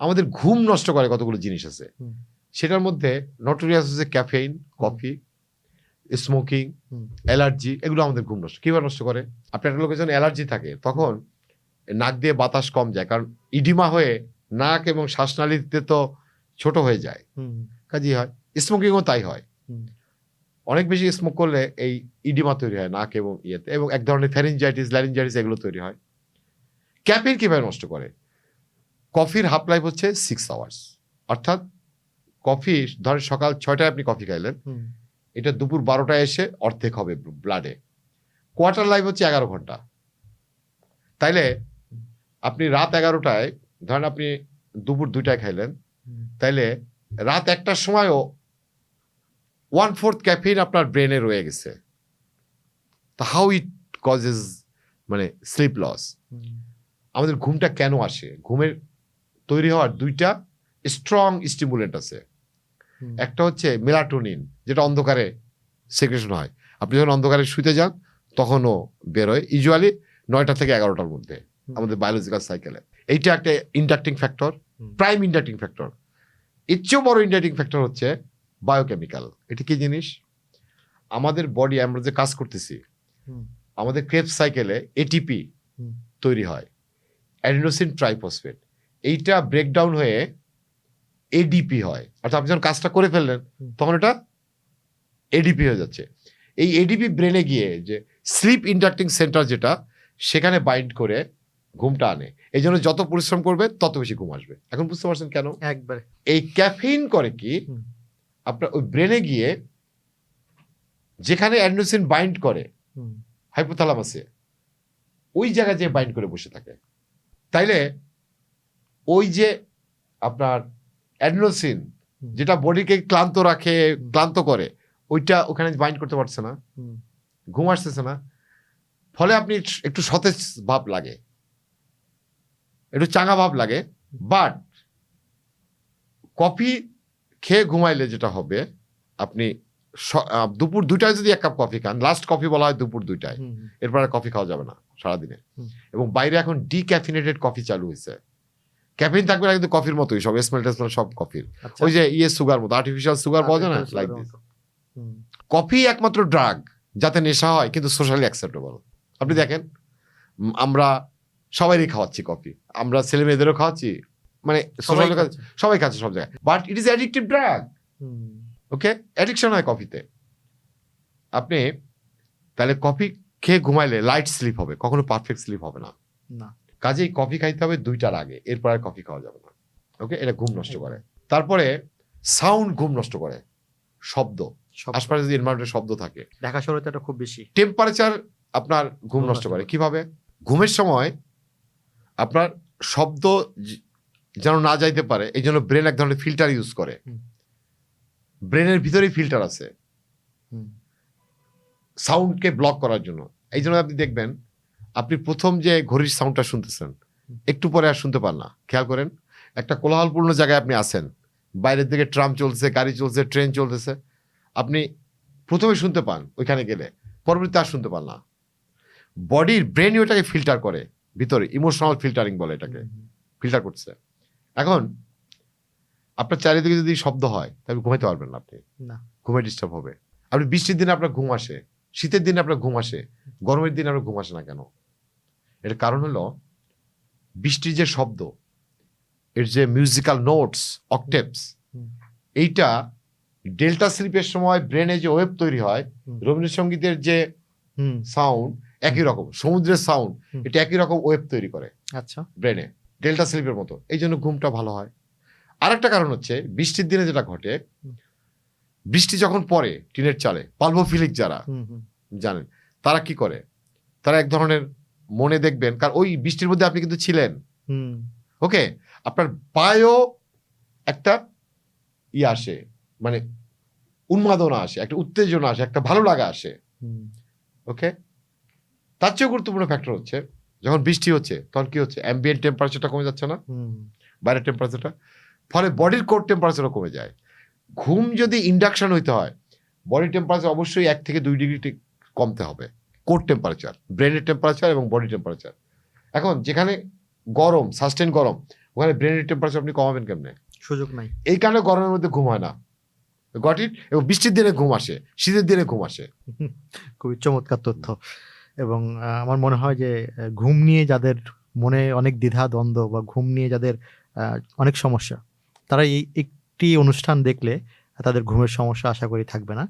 আমাদের ঘুম নষ্ট করে কতগুলো জিনিস আছে, সেটার মধ্যে নটোরিয়াস হচ্ছে ক্যাফেইন, কফি, স্মোকিং, অ্যালার্জি, এগুলো আমাদের ঘুম নষ্ট। কিভাবে নষ্ট করে? আপনার একটা লোকের যখন অ্যালার্জি থাকে তখন নাক দিয়ে বাতাস কম যায়, কারণ ইডিমা হয়ে নাক এবং শ্বাসনালীতে তো ছোট হয়ে যায়, কাজেই হয়। স্মোকিংও তাই হয়, অনেক বেশি স্মোক করলে এই ইডিমা তৈরি হয় নাক এবং ইয়েতে, এবং এক ধরনের ফ্যারিনজাইটিস, ল্যারিনজাইটিস এগুলো তৈরি হয়। ক্যাফেইন কিভাবে নষ্ট করে? কফির হাফ লাইফ হচ্ছে 6 আওয়ার্স, অর্থাৎ কফি ধরেন সকাল 6টায় আপনি কফি খাইলেন, এটা দুপুর 12টায় এসে অর্ধেক হবে ব্লাডে। কোয়ার্টার লাইফ হচ্ছে 11 ঘন্টা। তাইলে আপনি রাত 11টায়, ধরেন আপনি দুপুর 2টায় খাইলেন, তাইলে রাত 1টার সময়ও 1/4 ক্যাফেইন আপনার ব্রেনে রয়ে গেছে। তো হাউ ইট কজেস মানে স্লিপ লস। আমাদের ঘুমটা কেন আসে? ঘুমের তৈরি হওয়ার 2টা স্ট্রং স্টিমুলেন্ট আছে। একটা হচ্ছে মেলাটোনিন, যেটা অন্ধকারে সেক্রেশন হয়। আপনি যখন অন্ধকারে শুতে যান তখনও বেরোয়, ইউজুয়ালি 9টা থেকে 11টার মধ্যে আমাদের বায়োলজিক্যাল সাইকেলে। এইটা একটা ইন্ডাক্টিং ফ্যাক্টর, প্রাইম ইন্ডাক্টিং ফ্যাক্টর। এর চেয়েও বড় ইন্ডাক্টিং ফ্যাক্টর হচ্ছে বায়োকেমিক্যাল। এটা কি জিনিস? আমাদের বডি, আমরা যে কাজ করতেছি, আমাদের ক্রেবস সাইকেলে এটিপি তৈরি হয়, অ্যাডিনোসিন ট্রাইফসফেট। এইটা ব্রেকডাউন হয়ে এডিপি হয়, অর্থাৎ আপনি যখন কাজটা করে ফেললেন তখন এটা এডিপি হয়ে যাচ্ছে। এই এডিপি ব্রেনে গিয়ে যে স্লিপ ইন্ডাক্টিং সেন্টার, যেটা সেখানে বাইন্ড করে ঘুমটা আনে। এই জন্য যত পরিশ্রম করবে তত বেশি ঘুম আসবে। এখন বুঝতে পারছেন কেন? একবারে। এই ক্যাফেইন করে কি, আপনার ওই ব্রেনে গিয়ে যেখানে অ্যাডিনোসিন বাইন্ড করে হাইপোথ্যালামাসে, ওই জায়গায় যে বাইন্ড করে বসে থাকে। তাইলে ওই যে আপনার অ্যাডিনোসিন যেটা বডিকে ক্লান্ত রাখে, ক্লান্ত করে, ওইটা ওখানে বাইন্ড করতে পারছে না, ঘুম আসতেছে না। ফলে আপনি একটু সতেজ ভাব লাগে, একটু চাঙা ভাব লাগে। বাট কফি খেয়ে ঘুমাইলে যেটা হবে, আপনি দুপুর 2টায় যদি 1 কাপ কফি খান, লাস্ট কফি বলা হয় দুপুর 2টায়, এরপর আর কফি খাওয়া যাবে না সারাদিনে। এবং বাইরে এখন ডিক্যাফিনেটেড কফি চালু হয়েছে। ক্যাফেইন থাকবে না, কিন্তু কফির মতোই সব স্মেল টেস্মেল সব কফির। ওই যে সুগার মতো, আর্টিফিশিয়াল সুগার পাওয়া যায় না, লাইক দিস। কফি একমাত্র ড্রাগ যাতে নেশা হয়, কিন্তু সোশ্যালি অ্যাকসেপ্টেবল। আপনি দেখেন, আমরা সবাইই খাওয়াচ্ছি কফি, আমরা ছেলে মেয়েদেরও খাওয়াচ্ছি, মানে সবাই খাচ্ছে সব জায়গায়। But it is addictive drug. Okay, addiction হয় কফিতে। আপনি তাহলে কফি খেয়ে ঘুমাইলে লাইট স্লিপ হবে, কখনো পারফেক্ট স্লিপ হবে না। কাজেই কফি খাইতে হবে 2টার আগে, এরপর আর কফি খাওয়া যাবে না। ওকে, এটা ঘুম নষ্ট করে। তারপরে সাউন্ড ঘুম নষ্ট করে, শব্দ, আশপাশে যদি এনভায়রনমেন্টে শব্দ থাকে, ঢাকা শহরে তো এটা খুব বেশি। টেম্পারেচার আপনার ঘুম নষ্ট করে। কিভাবে? ঘুমের সময় আপনার শব্দ যেন না যাইতে পারে, এই জন্য ব্রেন এক ধরনের ফিল্টার ইউজ করে। ব্রেনের ভিতরেই ফিল্টার আছে সাউন্ডকে ব্লক করার জন্য। এই জন্য আপনি দেখবেন, আপনি প্রথম যে ঘড়ির সাউন্ডটা শুনতেছেন, একটু পরে আর শুনতে পান না। খেয়াল করেন, একটা কোলাহলপূর্ণ জায়গায় আপনি আছেন, বাইরের দিকে ট্রাম চলছে, গাড়ি চলছে, ট্রেন চলতেছে, আপনি প্রথমে শুনতে পান, ওইখানে গেলে পরবর্তীতে আর শুনতে পান না। বডির ব্রেন ওটাকে ফিল্টার করে, ভিতরে ইমোশনাল ফিল্টারিং বলে এটাকে, ফিল্টার করছে। এখন আপনার চারিদিকে যদি শব্দ হয় তাহলে ঘুমাইতে পারবেন না, আপনি ঘুমে ডিস্টার্ব হবে। আপনি বৃষ্টির দিনে আপনার ঘুম আসে, শীতের দিনে আপনার ঘুম আসে, গরমের দিনে আপনার ঘুম আসে না কেন? এর কারণ হলো বৃষ্টির যে শব্দ, এর যে মিউজিক্যাল নোটস, অক্টেভস, এইটা ডেল্টা স্লিপের সময় ব্রেনে যে ওয়েভ তৈরি হয়, রবীন্দ্রসঙ্গীতের যে সাউন্ড একই রকম, সমুদ্রের সাউন্ড, এটা একই রকম ওয়েভ তৈরি করে ব্রেনে, ডেল্টা স্লিপের মতো। এই জন্য ঘুমটা ভালো হয়। আরেকটা কারণ হচ্ছে, বৃষ্টির দিনে যেটা ঘটে, বৃষ্টি যখন পড়ে টিনের চালে, পালভোফিলিক যারা জানেন তারা কি করে, তারা এক ধরনের মনে দেখবেন, কারণ ওই বৃষ্টির মধ্যে আপনি কিন্তু ছিলেন। ওকে, আপনার পায়েও একটা আসে, মানে উন্মাদনা আসে, একটা উত্তেজনা আসে, একটা ভালো লাগা আসে। ওকে, তার চেয়েও গুরুত্বপূর্ণ ফ্যাক্টর হচ্ছে, যখন বৃষ্টি হচ্ছে তখন কি হচ্ছে, অ্যাম্বিয়েন্ট টেম্পারেচারটা কমে যাচ্ছে না, বাইরের টেম্পারেচারটা, ফলে বডির কোর টেম্পারেচারও কমে যায়। ঘুম যদি ইন্ডাকশন হইতে হয়, বডি টেম্পারেচার অবশ্যই 1 থেকে 2 ডিগ্রি কমতে হবে, কোর টেম্পারেচার, ব্রেনের টেম্পারেচার এবং বডি টেম্পারেচার। এখন যেখানে গরম, সাস্টেন গরম, ওখানে ব্রেনের টেম্পারেচার আপনি কমাবেন কেমনে? সুযোগ নাই। এই কারণে গরমের মধ্যে ঘুম হয় না, গট ইট। এবং বৃষ্টির দিনে ঘুম আসে, শীতের দিনে ঘুম আসে। খুবই চমৎকার তথ্য। এবং আমার মনে হয় যে ঘুম নিয়ে যাদের মনে অনেক দ্বিধা দ্বন্দ্ব বা ঘুম নিয়ে যাদের অনেক সমস্যা, তারা এই একটি অনুষ্ঠান দেখলে তাদের ঘুমের সমস্যা আশা করি থাকবে না।